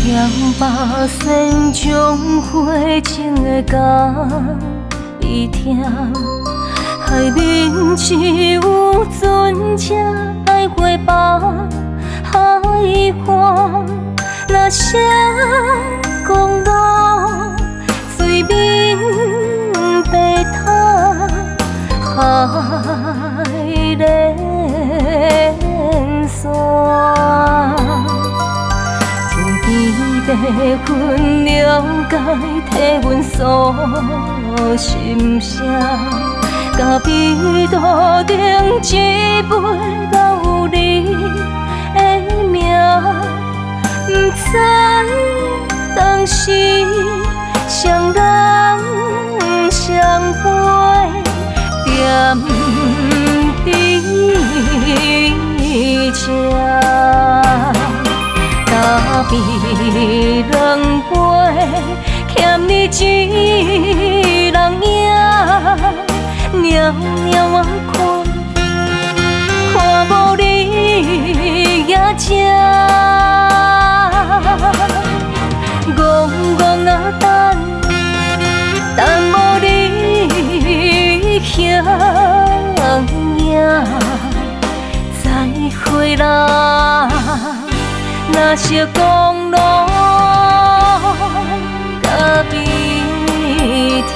嫌把仙将花情的甲伊听，海面只有船车来回吧，海岸那声公路水面白塔，海连线。地分了解，替阮诉心声，甲笔肚顶一杯留你的名，不知当时双人相陪，点滴车。咖啡两杯，欠你一人影，袅袅我看无你也正，戆戆啊等无你形影，再会啦。若是公路甲比听。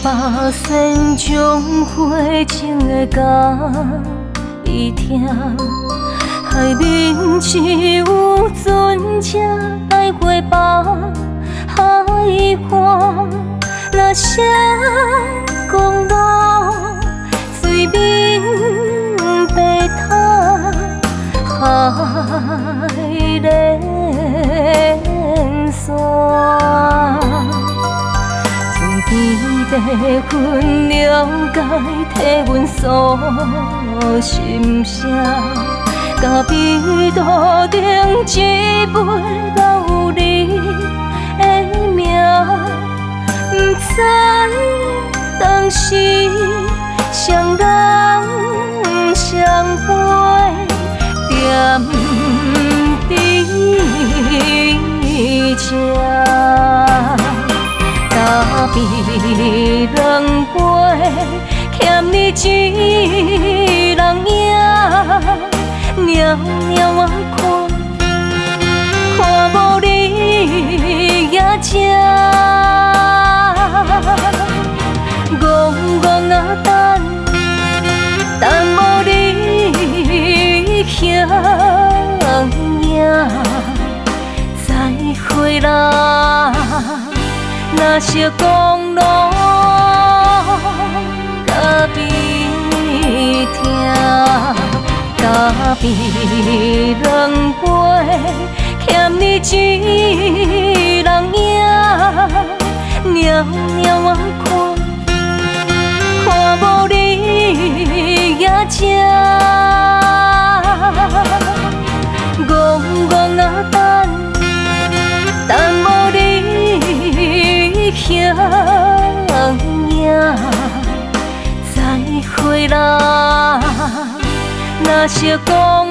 把仙将花情的甲伊听，海面只有船车来回吧，海岸那声公路水面白塔，海连线。地分了解，替阮诉心声，甲笔肚顶一杯留你的名，不知当时双人相陪，点滴车。咖啡两杯，欠你一人影，袅袅我看无你也正，戆戆啊等无你形影，再会啦。若是公路甲比听，咖啡两杯，欠你一人影，袅袅我看无你也正，戆戆啊等无你形影，再会啦。若是讲